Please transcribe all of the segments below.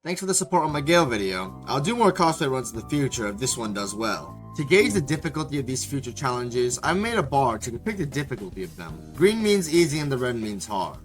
Thanks for the support on my Gale video. I'll do more cosplay runs in the future if this one does well. To gauge the difficulty of these future challenges, I made a bar to depict the difficulty of them. Green means easy and the red means hard.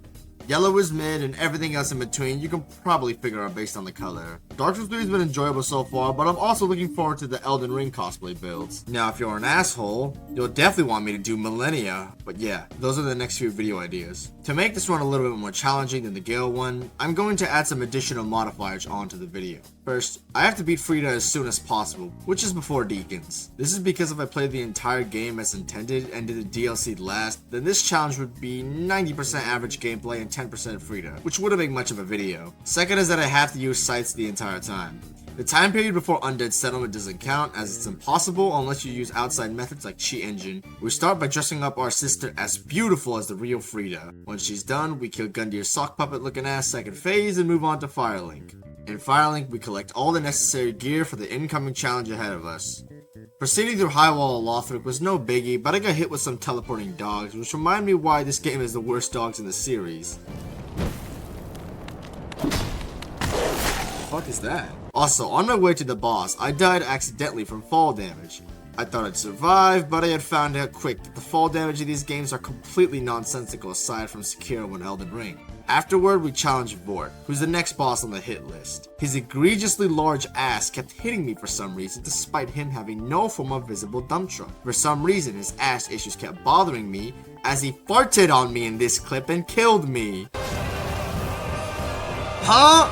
Yellow is mid, and everything else in between you can probably figure out based on the color. Dark Souls 3 has been enjoyable so far, but I'm also looking forward to the Elden Ring cosplay builds. Now if you're an asshole, you'll definitely want me to do Millennia, but yeah, those are the next few video ideas. To make this one a little bit more challenging than the Gale one, I'm going to add some additional modifiers onto the video. First, I have to beat Friede as soon as possible, which is before Deacons. This is because if I played the entire game as intended and did the DLC last, then this challenge would be 90% average gameplay and 10% Friede, which wouldn't make much of a video. Second is that I have to use sights the entire time. The time period before Undead Settlement doesn't count, as it's impossible unless you use outside methods like Cheat Engine. We start by dressing up our sister as beautiful as the real Friede. Once she's done, we kill Gundir's sock puppet looking ass second phase and move on to Firelink. In Firelink, we collect all the necessary gear for the incoming challenge ahead of us. Proceeding through High Wall of Lothric was no biggie, but I got hit with some teleporting dogs, which remind me why this game is the worst dogs in the series. What the fuck is that? Also, on my way to the boss, I died accidentally from fall damage. I thought I'd survive, but I had found out quick that the fall damage in these games are completely nonsensical aside from Sekiro and Elden Ring. Afterward, we challenged Vort, who's the next boss on the hit list. His egregiously large ass kept hitting me for some reason despite him having no form of visible dump truck. For some reason, his ass issues kept bothering me as he farted on me in this clip and killed me. Huh?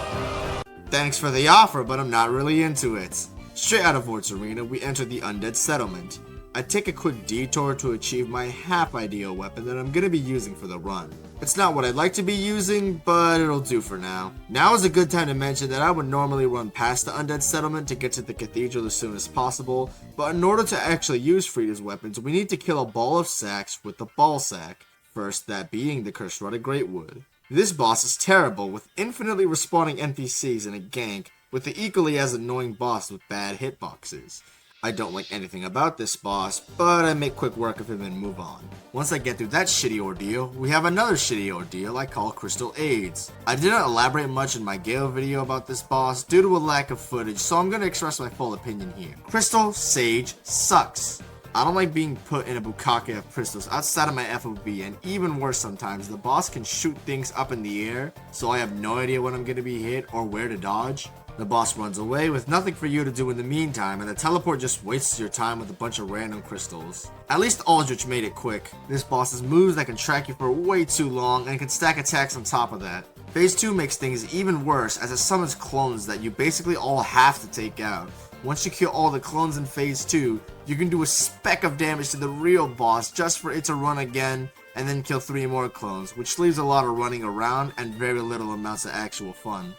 Thanks for the offer, but I'm not really into it. Straight out of Vort's arena, we enter the Undead Settlement. I take a quick detour to achieve my half-ideal weapon that I'm gonna be using for the run. It's not what I'd like to be using, but it'll do for now. Now is a good time to mention that I would normally run past the Undead Settlement to get to the Cathedral as soon as possible, but in order to actually use Friede's weapons, we need to kill a ball of sacks with the ball sack. First, that being the Cursed Rod of Greatwood. This boss is terrible, with infinitely respawning NPCs in a gank, with the equally as annoying boss with bad hitboxes. I don't like anything about this boss, but I make quick work of him and move on. Once I get through that shitty ordeal, we have another shitty ordeal I call Crystal AIDS. I didn't elaborate much in my Gale video about this boss due to a lack of footage, so I'm going to express my full opinion here. Crystal Sage sucks. I don't like being put in a bukkake of crystals outside of my FOB, and even worse sometimes, the boss can shoot things up in the air, so I have no idea when I'm going to be hit or where to dodge. The boss runs away with nothing for you to do in the meantime, and the teleport just wastes your time with a bunch of random crystals. At least Aldrich made it quick. This boss has moves that can track you for way too long and can stack attacks on top of that. Phase 2 makes things even worse as it summons clones that you basically all have to take out. Once you kill all the clones in Phase 2, you can do a speck of damage to the real boss just for it to run again, and then kill 3 more clones, which leaves a lot of running around and very little amounts of actual fun.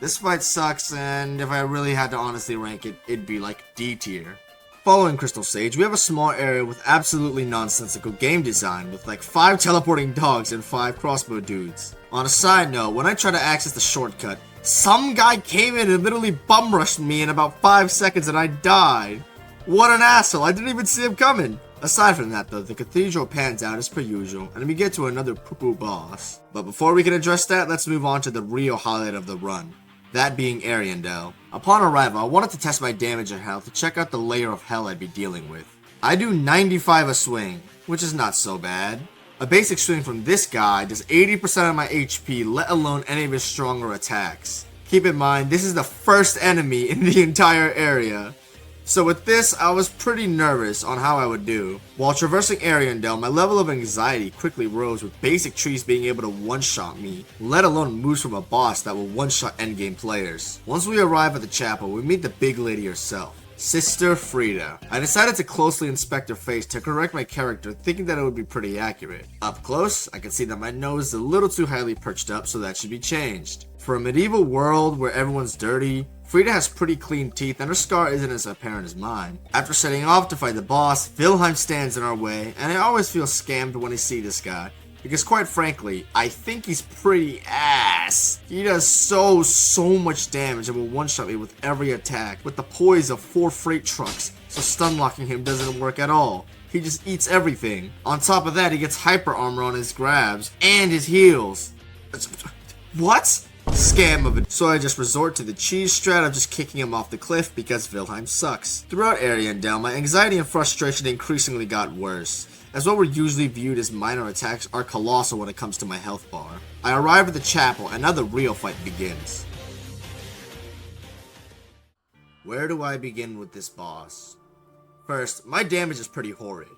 This fight sucks, and if I really had to honestly rank it, it'd be like D tier. Following Crystal Sage, we have a small area with absolutely nonsensical game design with like 5 teleporting dogs and 5 crossbow dudes. On a side note, when I try to access the shortcut, some guy came in and literally bum rushed me in about 5 seconds and I died. What an asshole, I didn't even see him coming. Aside from that though, the cathedral pans out as per usual, and we get to another poo-poo boss. But before we can address that, let's move on to the real highlight of the run. That being Ariandel. Upon arrival, I wanted to test my damage and health to check out the layer of hell I'd be dealing with. I do 95 a swing, which is not so bad. A basic swing from this guy does 80% of my HP, let alone any of his stronger attacks. Keep in mind, this is the first enemy in the entire area. So with this, I was pretty nervous on how I would do. While traversing Ariandel, my level of anxiety quickly rose with basic trees being able to one-shot me, let alone moves from a boss that will one-shot endgame players. Once we arrive at the chapel, we meet the big lady herself, Sister Friede. I decided to closely inspect her face to correct my character, thinking that it would be pretty accurate. Up close, I can see that my nose is a little too highly perched up, so that should be changed. For a medieval world where everyone's dirty, Friede has pretty clean teeth and her scar isn't as apparent as mine. After setting off to fight the boss, Wilhelm stands in our way, and I always feel scammed when I see this guy. Because quite frankly, I think he's pretty ass. He does so much damage and will one-shot me with every attack, with the poise of 4 freight trucks, so stun locking him doesn't work at all. He just eats everything. On top of that, he gets hyper armor on his grabs, and his heals. What? scam of it. So I just resort to the cheese strat of just kicking him off the cliff because Wilhelm sucks. Throughout Ariandel, my anxiety and frustration increasingly got worse, as what were usually viewed as minor attacks are colossal when it comes to my health bar. I arrive at the chapel and now the real fight begins. Where do I begin with this boss? First, my damage is pretty horrid.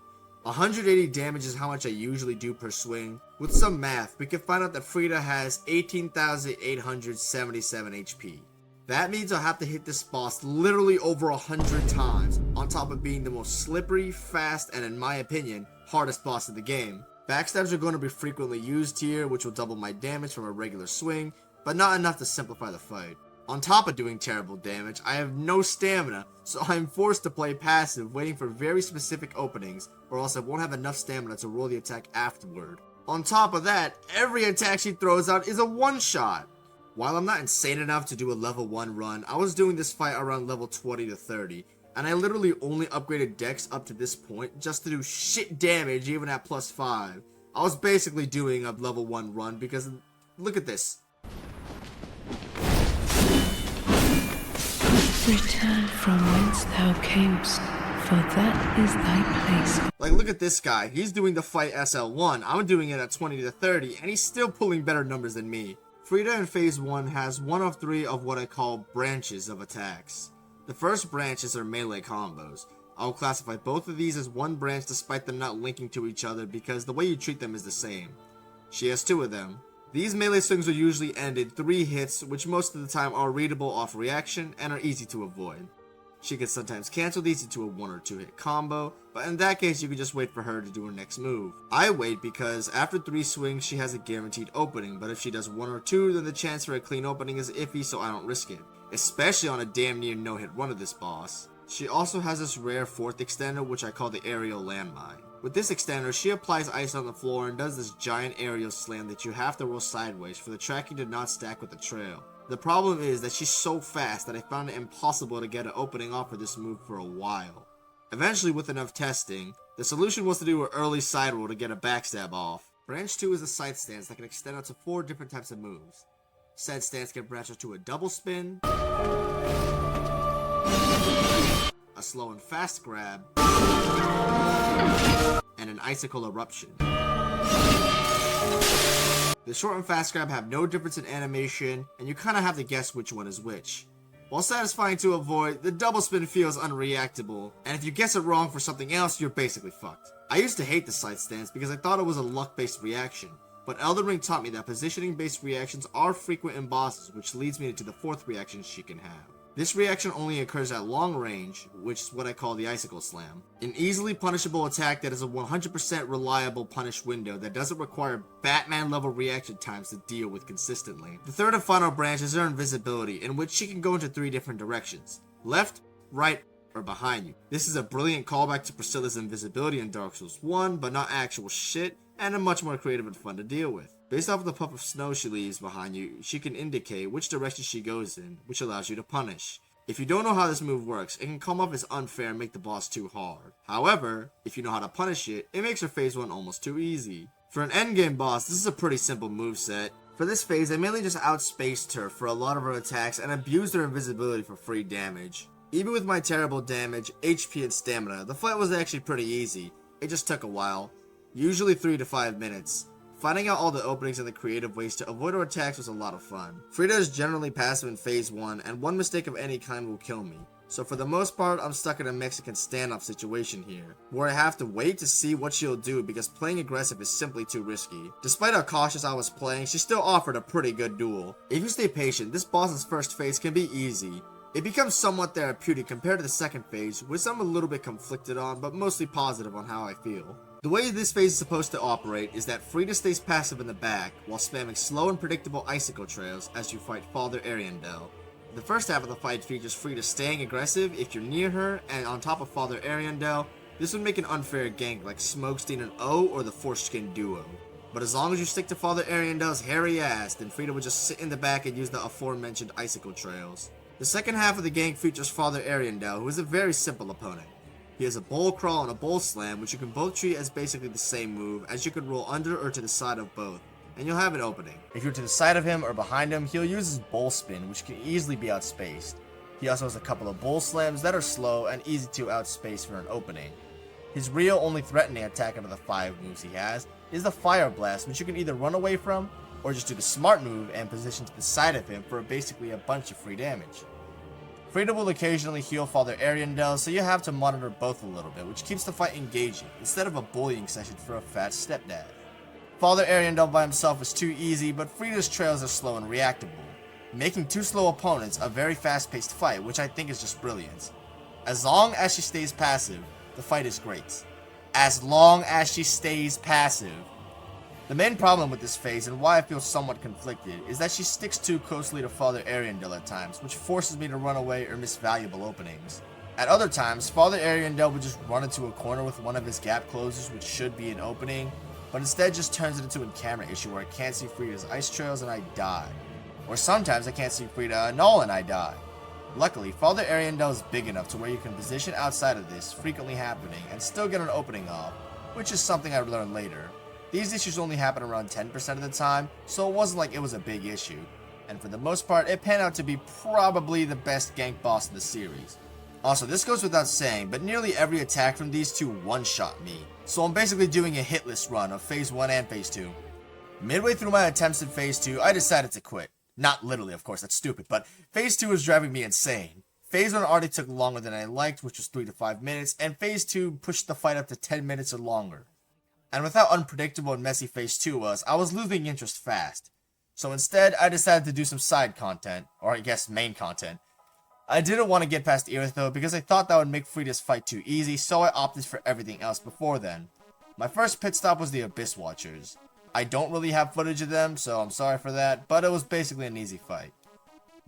180 damage is how much I usually do per swing. With some math, we can find out that Friede has 18,877 HP. That means I'll have to hit this boss literally over 100 times, on top of being the most slippery, fast, and in my opinion, hardest boss in the game. Backstabs are going to be frequently used here, which will double my damage from a regular swing, but not enough to simplify the fight. On top of doing terrible damage, I have no stamina, so I am forced to play passive, waiting for very specific openings, or else I won't have enough stamina to roll the attack afterward. On top of that, every attack she throws out is a one-shot. While I'm not insane enough to do a level 1 run, I was doing this fight around level 20 to 30, and I literally only upgraded Dex up to this point just to do shit damage even at plus 5. I was basically doing a level 1 run because, look at this. Return from whence thou camest, for that is thy place. Like, look at this guy. He's doing the fight SL1. I'm doing it at 20 to 30, and he's still pulling better numbers than me. Friede in Phase 1 has one of 3 of what I call branches of attacks. The first branches are melee combos. I'll classify both of these as one branch despite them not linking to each other because the way you treat them is the same. She has 2 of them. These melee swings will usually end in 3 hits, which most of the time are readable off reaction and are easy to avoid. She can sometimes cancel these into a 1 or 2 hit combo, but in that case you can just wait for her to do her next move. I wait because after 3 swings she has a guaranteed opening, but if she does 1 or 2 then the chance for a clean opening is iffy, so I don't risk it, especially on a damn near no hit run of this boss. She also has this rare 4th extender which I call the aerial landmine. With this extender, she applies ice on the floor and does this giant aerial slam that you have to roll sideways for the tracking to not stack with the trail. The problem is that she's so fast that I found it impossible to get an opening off for this move for a while. Eventually, with enough testing, the solution was to do an early side roll to get a backstab off. Branch 2 is a side stance that can extend out to 4 different types of moves. Said stance can branch out to a double spin, a slow and fast grab, and an icicle eruption. The short and fast grab have no difference in animation, and you kinda have to guess which one is which. While satisfying to avoid, the double spin feels unreactable, and if you guess it wrong for something else, you're basically fucked. I used to hate the side stance because I thought it was a luck-based reaction, but Elden Ring taught me that positioning-based reactions are frequent in bosses, which leads me to the 4th reaction she can have. This reaction only occurs at long range, which is what I call the Icicle Slam. An easily punishable attack that is a 100% reliable punish window that doesn't require Batman level reaction times to deal with consistently. The 3rd and final branch is her invisibility, in which she can go into 3 different directions: left, right, or behind you. This is a brilliant callback to Priscilla's invisibility in Dark Souls 1, but not actual shit, and a much more creative and fun to deal with. Based off of the puff of snow she leaves behind you, she can indicate which direction she goes in, which allows you to punish. If you don't know how this move works, it can come off as unfair and make the boss too hard. However, if you know how to punish it, it makes her phase 1 almost too easy. For an endgame boss, this is a pretty simple moveset. For this phase, I mainly just outspaced her for a lot of her attacks and abused her invisibility for free damage. Even with my terrible damage, HP, and stamina, the fight was actually pretty easy. It just took a while, usually 3 to 5 minutes. Finding out all the openings and the creative ways to avoid her attacks was a lot of fun. Friede is generally passive in phase 1, and one mistake of any kind will kill me. So for the most part, I'm stuck in a Mexican standoff situation here, where I have to wait to see what she'll do because playing aggressive is simply too risky. Despite how cautious I was playing, she still offered a pretty good duel. If you stay patient, this boss's first phase can be easy. It becomes somewhat therapeutic compared to the second phase, which I'm a little bit conflicted on, but mostly positive on how I feel. The way this phase is supposed to operate is that Friede stays passive in the back, while spamming slow and predictable icicle trails as you fight Father Ariandel. The first half of the fight features Friede staying aggressive if you're near her, and on top of Father Ariandel, this would make an unfair gank like Smokestein and O or the Foreskin duo. But as long as you stick to Father Ariandel's hairy ass, then Friede would just sit in the back and use the aforementioned icicle trails. The second half of the gank features Father Ariandel, who is a very simple opponent. He has a bowl crawl and a bowl slam, which you can both treat as basically the same move, as you can roll under or to the side of both, and you'll have an opening. If you're to the side of him or behind him, he'll use his bull spin, which can easily be outspaced. He also has a couple of bull slams that are slow and easy to outspace for an opening. His real only threatening attack out of the 5 moves he has is the Fire Blast, which you can either run away from or just do the smart move and position to the side of him for basically a bunch of free damage. Friede will occasionally heal Father Ariandel, so you have to monitor both a little bit, which keeps the fight engaging instead of a bullying session for a fat stepdad. Father Ariandel by himself is too easy, but Friede's trails are slow and reactable, making 2 slow opponents a very fast-paced fight, which I think is just brilliant. As long as she stays passive, the fight is great. As long as she stays passive. The main problem with this phase, and why I feel somewhat conflicted, is that she sticks too closely to Father Ariandel at times, which forces me to run away or miss valuable openings. At other times, Father Ariandel would just run into a corner with one of his gap closers, which should be an opening, but instead just turns it into a camera issue where I can't see Friede's ice trails and I die. Or sometimes I can't see Friede at all and I die. Luckily, Father Ariandel is big enough to where you can position outside of this frequently happening and still get an opening off, which is something I learned later. These issues only happen around 10% of the time, so it wasn't like it was a big issue. And for the most part, it panned out to be probably the best gank boss in the series. Also, this goes without saying, but nearly every attack from these two one-shot me, so I'm basically doing a hitless run of Phase 1 and Phase 2. Midway through my attempts in Phase 2, I decided to quit. Not literally, of course, that's stupid, but Phase 2 was driving me insane. Phase 1 already took longer than I liked, which was 3 to 5 minutes, and Phase 2 pushed the fight up to 10 minutes or longer. And with how unpredictable and messy Phase 2 was, I was losing interest fast. So instead, I decided to do some side content, or I guess main content. I didn't want to get past Earth though, because I thought that would make Friede's fight too easy, so I opted for everything else before then. My first pit stop was the Abyss Watchers. I don't really have footage of them, so I'm sorry for that, but it was basically an easy fight.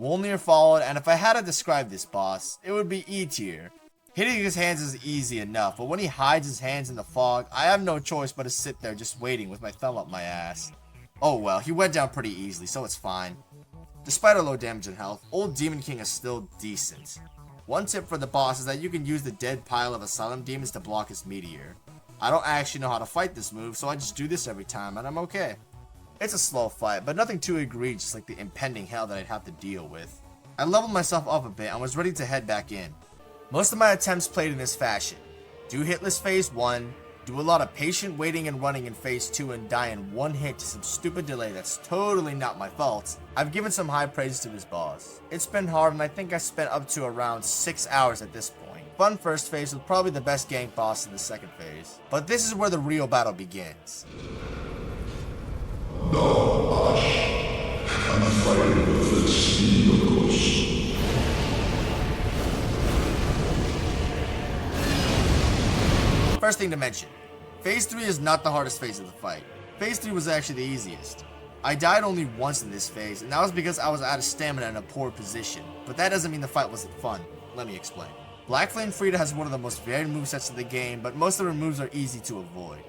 Wolnir followed, and if I had to describe this boss, it would be E tier. Hitting his hands is easy enough, but when he hides his hands in the fog, I have no choice but to sit there just waiting with my thumb up my ass. Oh well, he went down pretty easily, so it's fine. Despite our low damage and health, Old Demon King is still decent. One tip for the boss is that you can use the dead pile of Asylum Demons to block his meteor. I don't actually know how to fight this move, so I just do this every time and I'm okay. It's a slow fight, but nothing too egregious like the impending hell that I'd have to deal with. I leveled myself up a bit and was ready to head back in. Most of my attempts played in this fashion. Do hitless Phase 1, do a lot of patient waiting and running in Phase 2 and die in one hit to some stupid delay that's totally not my fault. I've given some high praise to this boss. It's been hard and I think I spent up to around 6 hours at this point. Fun first phase with probably the best gank boss in the second phase. But this is where the real battle begins. First thing to mention, Phase 3 is not the hardest phase of the fight. Phase 3 was actually the easiest. I died only once in this phase, and that was because I was out of stamina in a poor position. But that doesn't mean the fight wasn't fun. Let me explain. Black Flame Friede has one of the most varied movesets in the game, but most of her moves are easy to avoid.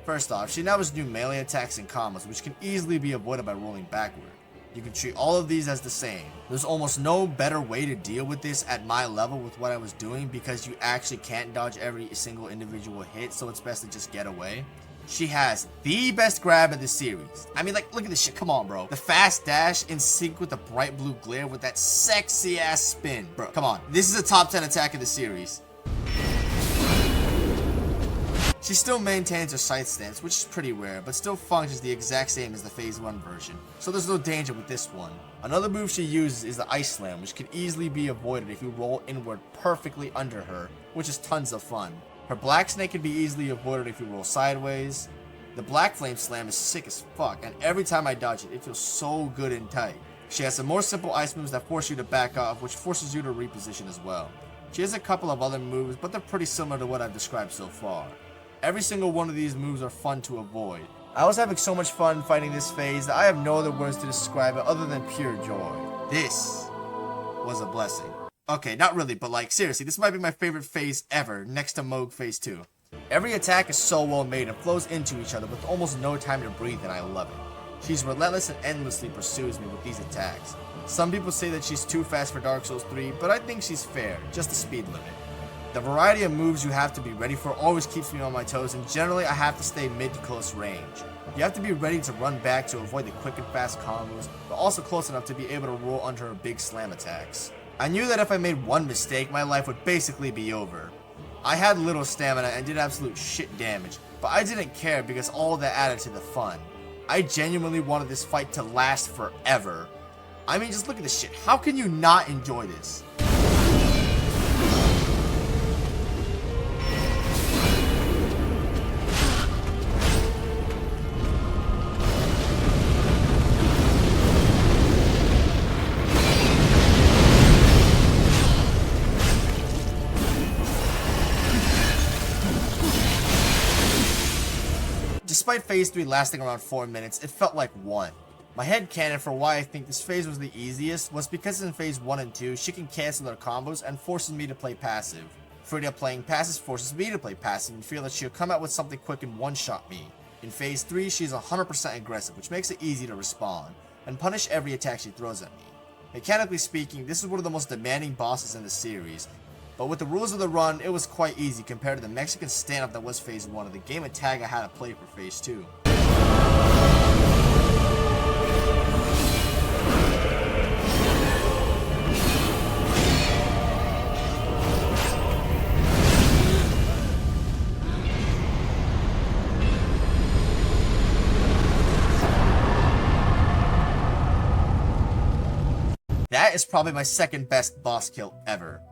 First off, she now has new melee attacks and combos, which can easily be avoided by rolling backward. You can treat all of these as the same. There's almost no better way to deal with this at my level with what I was doing because you actually can't dodge every single individual hit, so it's best to just get away. She has the best grab in the series. I mean, like, look at this shit. Come on, bro. The fast dash in sync with the bright blue glare with that sexy ass spin. Bro, come on. This is a top 10 attack in the series. She still maintains her scythe stance, which is pretty rare, but still functions the exact same as the Phase 1 version, so there's no danger with this one. Another move she uses is the Ice Slam, which can easily be avoided if you roll inward perfectly under her, which is tons of fun. Her Black Snake can be easily avoided if you roll sideways. The Black Flame Slam is sick as fuck, and every time I dodge it, it feels so good and tight. She has some more simple ice moves that force you to back off, which forces you to reposition as well. She has a couple of other moves, but they're pretty similar to what I've described so far. Every single one of these moves are fun to avoid. I was having so much fun fighting this phase that I have no other words to describe it other than pure joy. This was a blessing. Okay, not really, but like, seriously, this might be my favorite phase ever, next to Moog Phase 2. Every attack is so well made and flows into each other with almost no time to breathe, and I love it. She's relentless and endlessly pursues me with these attacks. Some people say that she's too fast for Dark Souls 3, but I think she's fair, just the speed limit. The variety of moves you have to be ready for always keeps me on my toes, and generally I have to stay mid to close range. You have to be ready to run back to avoid the quick and fast combos, but also close enough to be able to roll under her big slam attacks. I knew that if I made one mistake, my life would basically be over. I had little stamina and did absolute shit damage, but I didn't care because all that added to the fun. I genuinely wanted this fight to last forever. I mean, just look at this shit. How can you not enjoy this? Despite phase 3 lasting around 4 minutes, it felt like 1. My headcanon for why I think this phase was the easiest was because in phase 1 and 2, she can cancel their combos and forces me to play passive. Friede playing passive forces me to play passive and feel that she'll come out with something quick and one-shot me. In phase 3, she's 100% aggressive, which makes it easy to respond, and punish every attack she throws at me. Mechanically speaking, this is one of the most demanding bosses in the series, but with the rules of the run, it was quite easy compared to the Mexican standoff that was phase 1 of the game of tag I had to play for phase 2. That is probably my second best boss kill ever.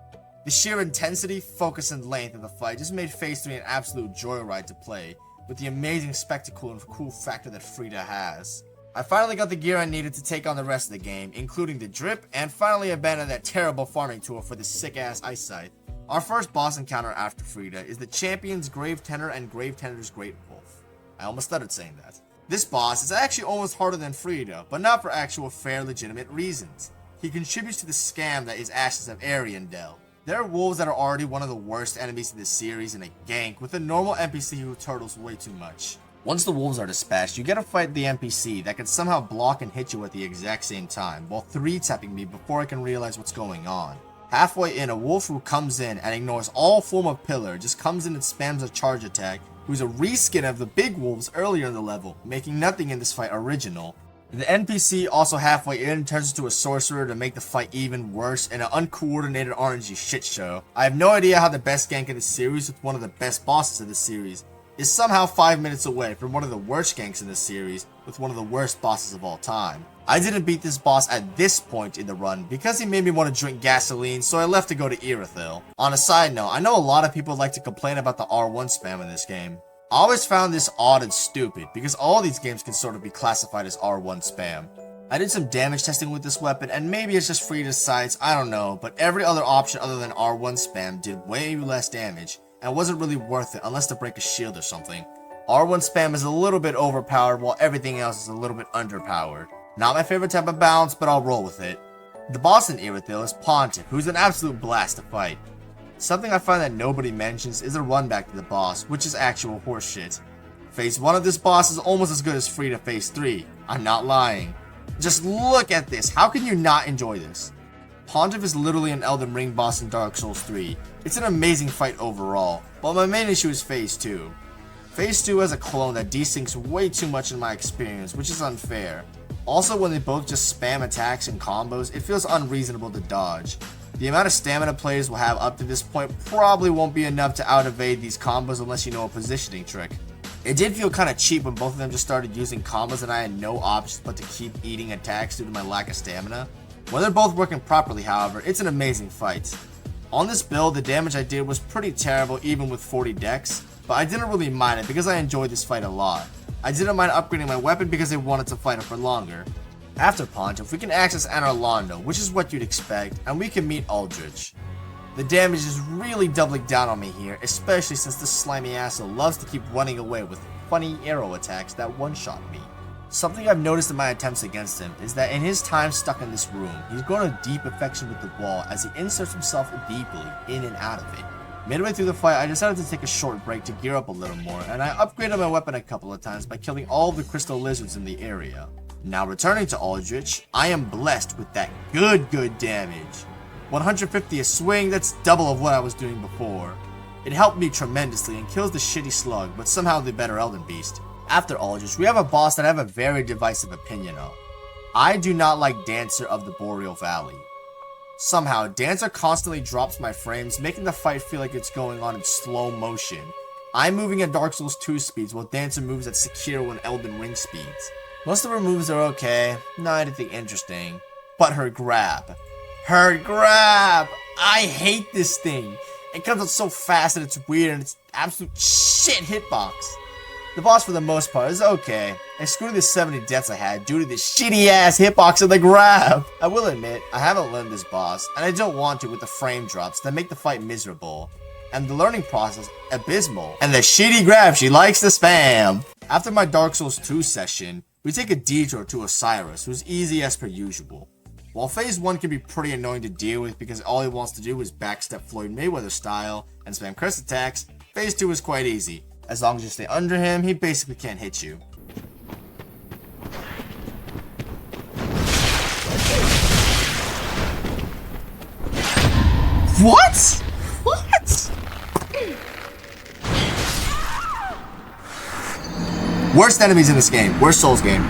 The sheer intensity, focus, and length of the fight just made phase 3 an absolute joyride to play, with the amazing spectacle and cool factor that Friede has. I finally got the gear I needed to take on the rest of the game, including the drip, and finally abandoned that terrible farming tool for this sick-ass ice scythe. Our first boss encounter after Friede is the Champion's Grave Tender and Grave Tender's Great Wolf. I almost stuttered saying that. This boss is actually almost harder than Friede, but not for actual fair legitimate reasons. He contributes to the scam that is Ashes of Ariandel. There are wolves that are already one of the worst enemies in this series in a gank with a normal NPC who turtles way too much. Once the wolves are dispatched, you get to fight the NPC that can somehow block and hit you at the exact same time, while 3-tapping me before I can realize what's going on. Halfway in, a wolf who comes in and ignores all form of pillar just comes in and spams a charge attack, who's a reskin of the big wolves earlier in the level, making nothing in this fight original. The NPC also halfway in turns into a sorcerer to make the fight even worse in an uncoordinated RNG shitshow. I have no idea how the best gank in the series with one of the best bosses of the series is somehow 5 minutes away from one of the worst ganks in the series with one of the worst bosses of all time. I didn't beat this boss at this point in the run because he made me want to drink gasoline, so I left to go to Irithyll. On a side note, I know a lot of people like to complain about the R1 spam in this game. I always found this odd and stupid, because all these games can sort of be classified as R1 spam. I did some damage testing with this weapon, and maybe it's just Friede's sights, I don't know, but every other option other than R1 spam did way less damage, and wasn't really worth it unless to break a shield or something. R1 spam is a little bit overpowered, while everything else is a little bit underpowered. Not my favorite type of balance, but I'll roll with it. The boss in Irithyll is Pontiff, who's an absolute blast to fight. Something I find that nobody mentions is a run back to the boss, which is actual horseshit. Phase 1 of this boss is almost as good as Friede phase 3. I'm not lying. Just look at this. How can you not enjoy this? Pontiff is literally an Elden Ring boss in Dark Souls 3. It's an amazing fight overall, but my main issue is phase 2. Phase 2 has a clone that desyncs way too much in my experience, which is unfair. Also, when they both just spam attacks and combos, it feels unreasonable to dodge. The amount of stamina players will have up to this point probably won't be enough to out-evade these combos unless you know a positioning trick. It did feel kinda cheap when both of them just started using combos and I had no options but to keep eating attacks due to my lack of stamina. When they're both working properly, however, it's an amazing fight. On this build, the damage I did was pretty terrible even with 40 dex, but I didn't really mind it because I enjoyed this fight a lot. I didn't mind upgrading my weapon because I wanted to fight it for longer. After Pontiff, we can access Anor Londo, which is what you'd expect, and we can meet Aldrich. The damage is really doubling down on me here, especially since this slimy asshole loves to keep running away with funny arrow attacks that one-shot me. Something I've noticed in my attempts against him is that in his time stuck in this room, he's grown a deep affection with the wall as he inserts himself deeply in and out of it. Midway through the fight, I decided to take a short break to gear up a little more, and I upgraded my weapon a couple of times by killing all of the crystal lizards in the area. Now returning to Aldrich, I am blessed with that good damage. 150 a swing, that's double of what I was doing before. It helped me tremendously and kills the shitty slug, but somehow the better Elden Beast. After Aldrich, we have a boss that I have a very divisive opinion of. I do not like Dancer of the Boreal Valley. Somehow, Dancer constantly drops my frames, making the fight feel like it's going on in slow motion. I'm moving at Dark Souls 2 speeds, while Dancer moves at Sekiro and Elden Ring speeds. Most of her moves are okay, not anything interesting. But her grab. Her grab! I hate this thing. It comes out so fast and it's weird and it's absolute shit hitbox. The boss for the most part is okay, excluding the 70 deaths I had due to the shitty ass hitbox of the grab. I will admit, I haven't learned this boss, and I don't want to with the frame drops that make the fight miserable. And the learning process abysmal. And the shitty grab she likes to spam. After my Dark Souls 2 session, we take a detour to Osiris, who's easy as per usual. While Phase 1 can be pretty annoying to deal with because all he wants to do is backstep Floyd Mayweather style and spam curse attacks, Phase 2 is quite easy. As long as you stay under him, he basically can't hit you. What? What? Worst enemies in this game. Worst Souls game.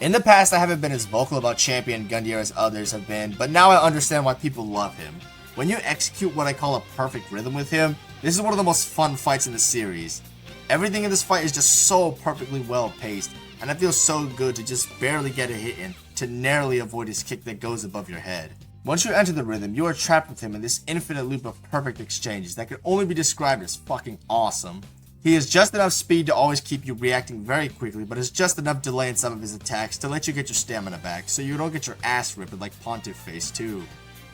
In the past, I haven't been as vocal about Champion Gundyr as others have been, but now I understand why people love him. When you execute what I call a perfect rhythm with him, this is one of the most fun fights in the series. Everything in this fight is just so perfectly well paced, and it feels so good to just barely get a hit in, to narrowly avoid his kick that goes above your head. Once you enter the rhythm, you are trapped with him in this infinite loop of perfect exchanges that can only be described as fucking awesome. He has just enough speed to always keep you reacting very quickly, but has just enough delay in some of his attacks to let you get your stamina back, so you don't get your ass ripped like Pontiff Phase 2.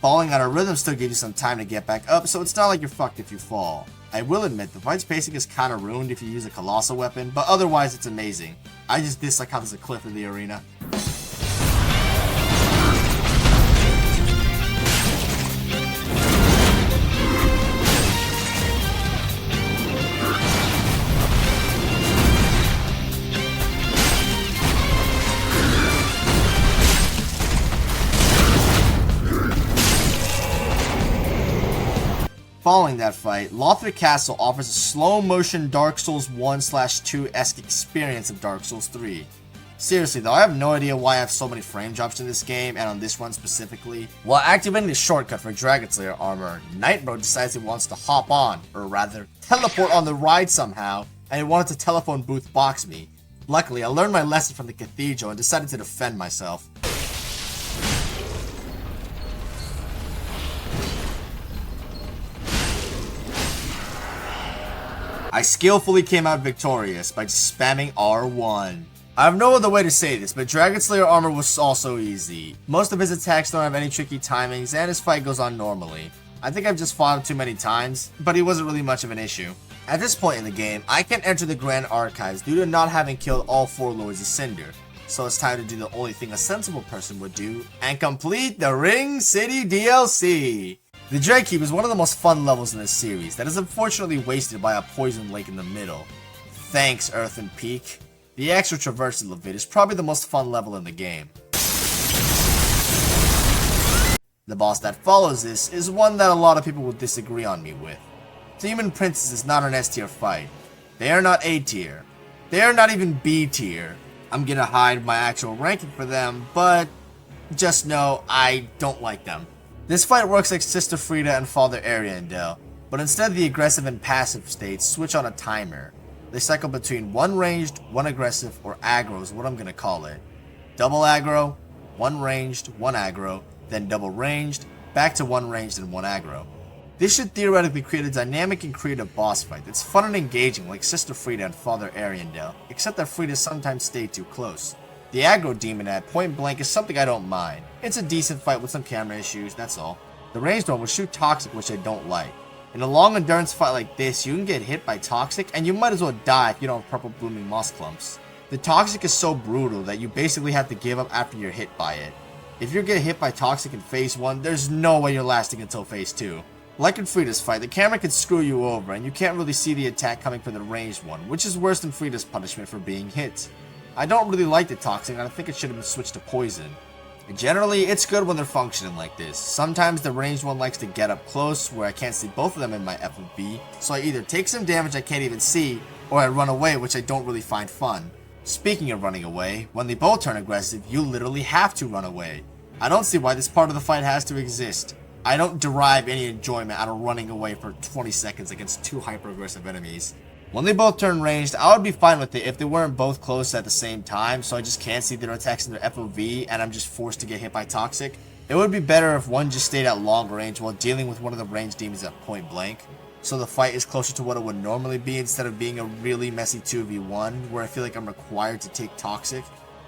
Falling out of rhythm still gives you some time to get back up, so it's not like you're fucked if you fall. I will admit, the fight's pacing is kinda ruined if you use a colossal weapon, but otherwise it's amazing. I just dislike how there's a cliff in the arena. Following that fight, Lothric Castle offers a slow-motion Dark Souls 1/2-esque experience of Dark Souls 3. Seriously though, I have no idea why I have so many frame drops in this game, and on this run specifically. While activating the shortcut for Dragon Slayer armor, Nightbro decides he wants to hop on, or rather, teleport on the ride somehow, and he wanted to telephone booth box me. Luckily, I learned my lesson from the cathedral and decided to defend myself. I skillfully came out victorious by just spamming R1. I have no other way to say this, but Dragon Slayer armor was also easy. Most of his attacks don't have any tricky timings, and his fight goes on normally. I think I've just fought him too many times, but he wasn't really much of an issue. At this point in the game, I can't enter the Grand Archives due to not having killed all 4 Lords of Cinder, so it's time to do the only thing a sensible person would do, and complete the Ring City DLC! The Dreadkeep is one of the most fun levels in this series that is unfortunately wasted by a poison lake in the middle. Thanks, Earthen Peak. The extra traversal of it is probably the most fun level in the game. The boss that follows this is one that a lot of people will disagree on me with. Demon Princess is not an S tier fight. They are not A tier. They are not even B tier. I'm gonna hide my actual ranking for them, but just know I don't like them. This fight works like Sister Friede and Father Ariandel, but instead of the aggressive and passive states switch on a timer. They cycle between 1 ranged, 1 aggressive, or aggro is what I'm gonna call it. Double aggro, 1 ranged, 1 aggro, then double ranged, back to 1 ranged and 1 aggro. This should theoretically create a dynamic and creative boss fight that's fun and engaging like Sister Friede and Father Ariandel, except that Friede sometimes stay too close. The aggro demon at point blank is something I don't mind. It's a decent fight with some camera issues, that's all. The ranged one will shoot toxic, which I don't like. In a long endurance fight like this, you can get hit by toxic and you might as well die if you don't have purple blooming moss clumps. The toxic is so brutal that you basically have to give up after you're hit by it. If you get hit by toxic in phase 1, there's no way you're lasting until phase 2. Like in Friede's fight, the camera can screw you over and you can't really see the attack coming from the ranged one, which is worse than Friede's punishment for being hit. I don't really like the toxic and I think it should have been switched to poison. Generally, it's good when they're functioning like this. Sometimes the ranged one likes to get up close where I can't see both of them in my FOV, so I either take some damage I can't even see, or I run away, which I don't really find fun. Speaking of running away, when they both turn aggressive, you literally have to run away. I don't see why this part of the fight has to exist. I don't derive any enjoyment out of running away for 20 seconds against two hyper-aggressive enemies. When they both turn ranged, I would be fine with it if they weren't both close at the same time, so I just can't see their attacks in their FOV and I'm just forced to get hit by Toxic. It would be better if one just stayed at long range while dealing with one of the ranged demons at point blank, so the fight is closer to what it would normally be instead of being a really messy 2v1 where I feel like I'm required to take Toxic.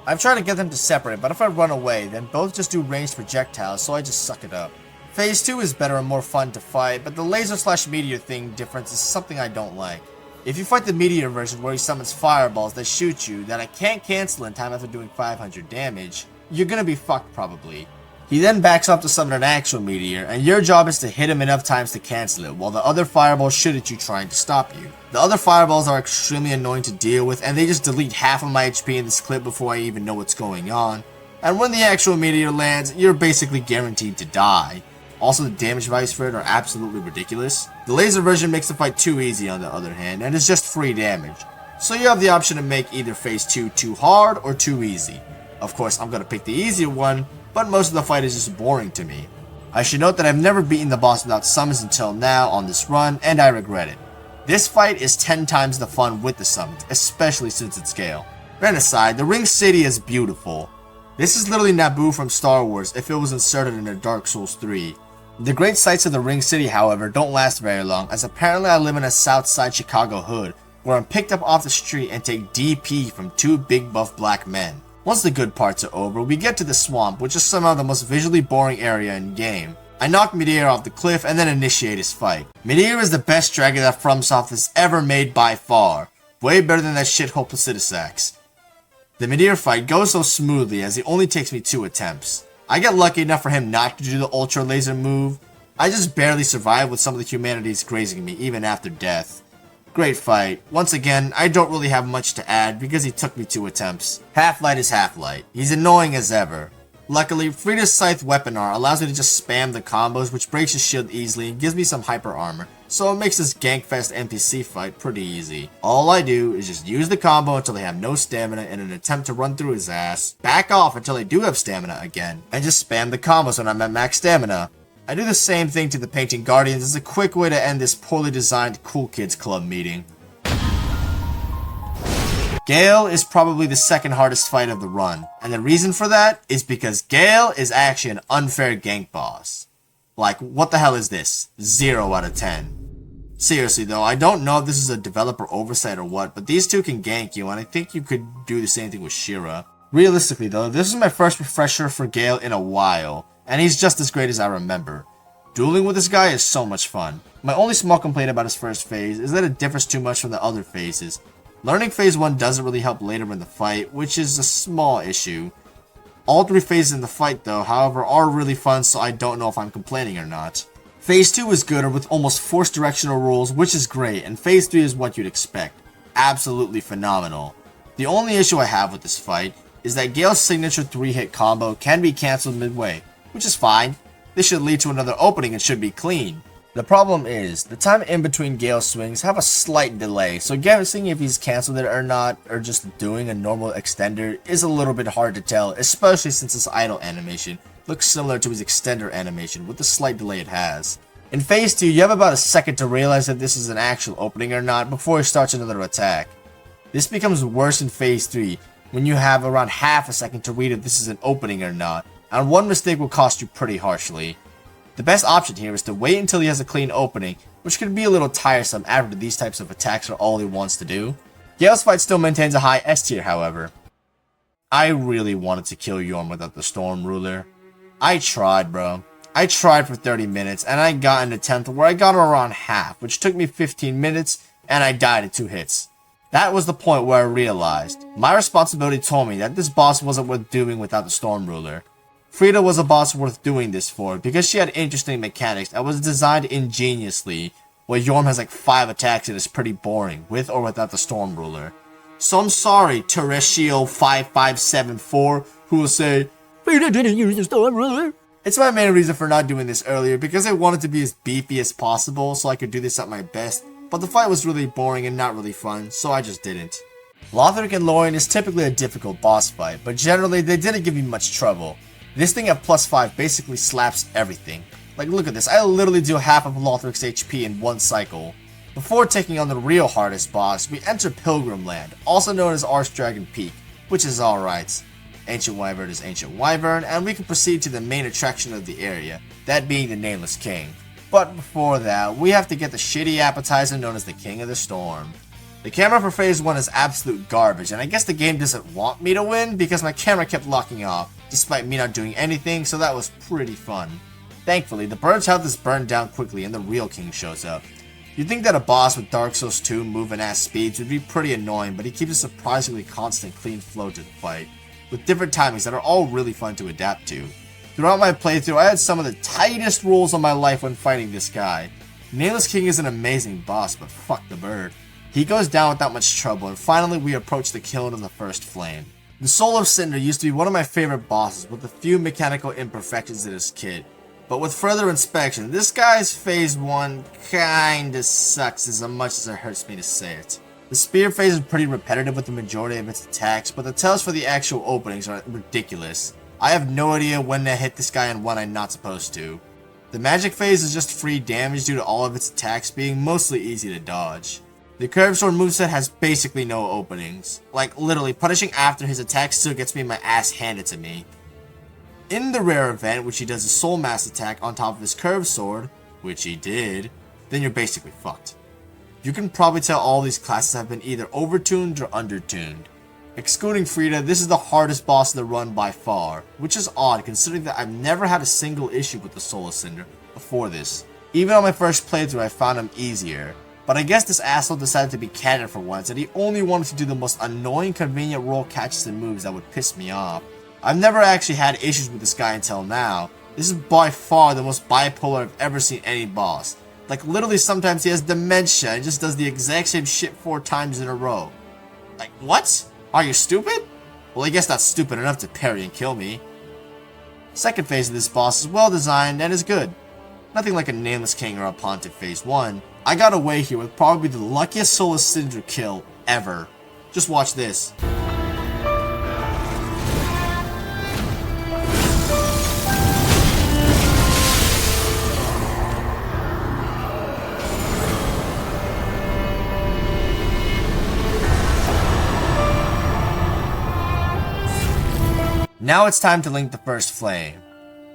I've tried to get them to separate, but if I run away, then both just do ranged projectiles, so I just suck it up. Phase 2 is better and more fun to fight, but the laser/meteor thing difference is something I don't like. If you fight the meteor version where he summons fireballs that shoot you that I can't cancel in time after doing 500 damage, you're gonna be fucked probably. He then backs up to summon an actual meteor, and your job is to hit him enough times to cancel it, while the other fireballs shoot at you trying to stop you. The other fireballs are extremely annoying to deal with, and they just delete half of my HP in this clip before I even know what's going on. And when the actual meteor lands, you're basically guaranteed to die. Also, the damage values for it are absolutely ridiculous. The laser version makes the fight too easy on the other hand, and it's just free damage. So you have the option to make either phase 2 too hard or too easy. Of course, I'm gonna pick the easier one, but most of the fight is just boring to me. I should note that I've never beaten the boss without summons until now on this run, and I regret it. This fight is 10 times the fun with the summons, especially since its scale. Rant aside, the Ring City is beautiful. This is literally Naboo from Star Wars if it was inserted into Dark Souls 3. The great sights of the Ring City, however, don't last very long, as apparently I live in a Southside Chicago hood, where I'm picked up off the street and take DP from two big buff black men. Once the good parts are over, we get to the swamp, which is somehow the most visually boring area in game. I knock Midir off the cliff and then initiate his fight. Midir is the best dragon that FromSoft has ever made by far. Way better than that shithole Placidusax. The Midir fight goes so smoothly as it only takes me 2 attempts. I get lucky enough for him not to do the ultra laser move. I just barely survive with some of the humanities grazing me even after death. Great fight. Once again, I don't really have much to add because he took me 2 attempts. Half-Light is Half-Light. He's annoying as ever. Luckily, Friede's Scythe weapon art allows me to just spam the combos, which breaks his shield easily and gives me some hyper armor, so it makes this Gankfest NPC fight pretty easy. All I do is just use the combo until they have no stamina in an attempt to run through his ass, back off until they do have stamina again, and just spam the combos when I'm at max stamina. I do the same thing to the Painting Guardians as a quick way to end this poorly designed Cool Kids Club meeting. Gale is probably the second hardest fight of the run, and the reason for that is because Gale is actually an unfair gank boss. Like, what the hell is this? 0 out of 10. Seriously though, I don't know if this is a developer oversight or what, but these two can gank you, and I think you could do the same thing with Shira. Realistically though, this is my first refresher for Gale in a while, and he's just as great as I remember. Dueling with this guy is so much fun. My only small complaint about his first phase is that it differs too much from the other phases. Learning phase 1 doesn't really help later in the fight, which is a small issue. All 3 phases in the fight though, however, are really fun, so I don't know if I'm complaining or not. Phase 2 is good with almost forced directional rules, which is great, and phase 3 is what you'd expect. Absolutely phenomenal. The only issue I have with this fight is that Gale's signature 3-hit combo can be cancelled midway, which is fine. This should lead to another opening and should be clean. The problem is, the time in between Gale swings have a slight delay, so guessing if he's cancelled it or not, or just doing a normal extender, is a little bit hard to tell, especially since his idle animation looks similar to his extender animation with the slight delay it has. In phase 2, you have about a second to realize if this is an actual opening or not before he starts another attack. This becomes worse in phase 3, when you have around half a second to read if this is an opening or not, and one mistake will cost you pretty harshly. The best option here is to wait until he has a clean opening, which can be a little tiresome after these types of attacks are all he wants to do. Gale's fight still maintains a high S tier, however. I really wanted to kill Yorm without the Storm Ruler. I tried, bro. I tried for 30 minutes, and I got an attempt where I got around half, which took me 15 minutes, and I died in 2 hits. That was the point where I realized my responsibility told me that this boss wasn't worth doing without the Storm Ruler. Friede was a boss worth doing this for because she had interesting mechanics and was designed ingeniously, where Yorm has like 5 attacks and is pretty boring, with or without the Storm Ruler. So I'm sorry, Terrestrial 5574, who will say, It's my main reason for not doing this earlier, because I wanted to be as beefy as possible so I could do this at my best, but the fight was really boring and not really fun, so I just didn't. Lothric and Lorien is typically a difficult boss fight, but generally they didn't give me much trouble. This thing at +5 basically slaps everything. Like, look at this, I literally do half of Lothric's HP in one cycle. Before taking on the real hardest boss, we enter Pilgrim Land, also known as Archdragon Peak, which is alright. Ancient Wyvern is Ancient Wyvern, and we can proceed to the main attraction of the area, that being the Nameless King. But before that, we have to get the shitty appetizer known as the King of the Storm. The camera for phase 1 is absolute garbage, and I guess the game doesn't want me to win because my camera kept locking off, despite me not doing anything, so that was pretty fun. Thankfully, the bird's health is burned down quickly and the real king shows up. You'd think that a boss with Dark Souls 2 moving ass speeds would be pretty annoying, but he keeps a surprisingly constant clean flow to the fight, with different timings that are all really fun to adapt to. Throughout my playthrough, I had some of the tightest rolls of my life when fighting this guy. Nameless King is an amazing boss, but fuck the bird. He goes down without much trouble, and finally we approach the kiln of the first flame. The Soul of Cinder used to be one of my favorite bosses with a few mechanical imperfections in his kit. But with further inspection, this guy's phase 1 kinda sucks as much as it hurts me to say it. The spear phase is pretty repetitive with the majority of its attacks, but the tells for the actual openings are ridiculous. I have no idea when to hit this guy and when I'm not supposed to. The magic phase is just free damage due to all of its attacks being mostly easy to dodge. The curved sword moveset has basically no openings. Like, literally, punishing after his attack still gets me my ass handed to me. In the rare event, which he does a soul mass attack on top of his curved sword, which he did, then you're basically fucked. You can probably tell all these classes have been either overtuned or undertuned. Excluding Friede, this is the hardest boss in the run by far, which is odd considering that I've never had a single issue with the Soul of Cinder before this. Even on my first playthrough I found him easier, but I guess this asshole decided to be canon for once and he only wanted to do the most annoying convenient roll catches and moves that would piss me off. I've never actually had issues with this guy until now. This is by far the most bipolar I've ever seen any boss. Like, literally sometimes he has dementia and just does the exact same shit 4 times in a row. Like, what? Are you stupid? Well, I guess not stupid enough to parry and kill me. Second phase of this boss is well designed and is good. Nothing like a Nameless King or a Pontiff phase 1. I got away here with probably the luckiest Soul of Cinder kill ever. Just watch this. Now it's time to link the first flame.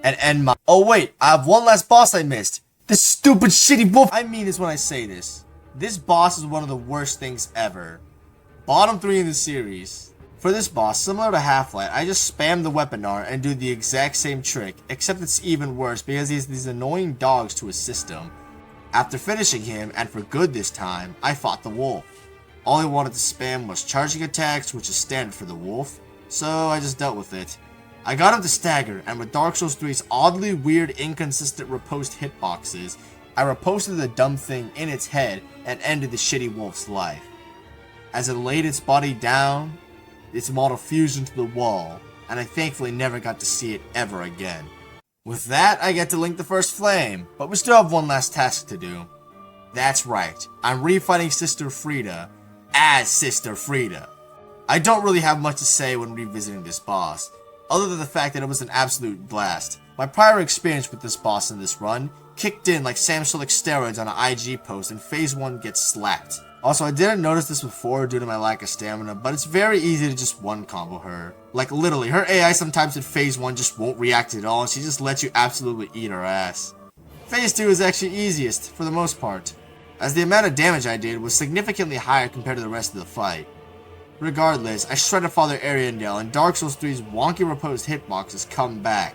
And end my— oh wait, I have one last boss I missed. This stupid shitty wolf— I mean this when I say this. This boss is one of the worst things ever. Bottom 3 in the series. For this boss, similar to Half-Light, I just spam the weapon art and do the exact same trick, except it's even worse because he has these annoying dogs to assist him. After finishing him, and for good this time, I fought the wolf. All I wanted to spam was charging attacks, which is standard for the wolf, so I just dealt with it. I got him to stagger, and with Dark Souls 3's oddly weird, inconsistent riposte hitboxes, I riposted the dumb thing in its head and ended the shitty wolf's life. As it laid its body down, its model fused into the wall, and I thankfully never got to see it ever again. With that, I get to link the first flame, but we still have one last task to do. That's right, I'm refighting Sister Friede as Sister Friede. I don't really have much to say when revisiting this boss, other than the fact that it was an absolute blast. My prior experience with this boss in this run kicked in like Samsolic steroids on an IG post and phase 1 gets slapped. Also, I didn't notice this before due to my lack of stamina, but it's very easy to just one combo her. Like literally, her AI sometimes in phase 1 just won't react at all and she just lets you absolutely eat her ass. Phase 2 is actually easiest, for the most part, as the amount of damage I did was significantly higher compared to the rest of the fight. Regardless, I shredded Father Ariandel and Dark Souls 3's wonky riposed hitboxes come back.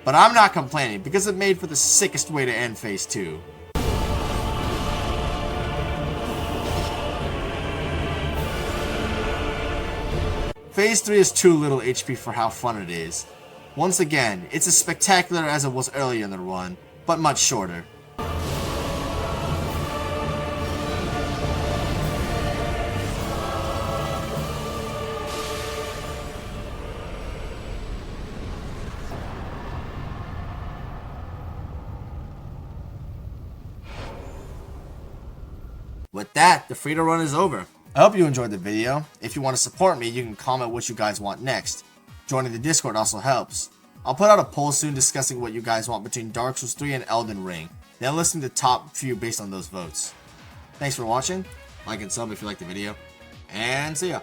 But I'm not complaining because it made for the sickest way to end phase 2. Phase 3 is too little HP for how fun it is. Once again, it's as spectacular as it was earlier in the run, but much shorter. With that, the Friede run is over. I hope you enjoyed the video. If you want to support me, you can comment what you guys want next. Joining the Discord also helps. I'll put out a poll soon discussing what you guys want between Dark Souls 3 and Elden Ring, then listing the top few based on those votes. Thanks for watching, like and sub if you liked the video, and see ya!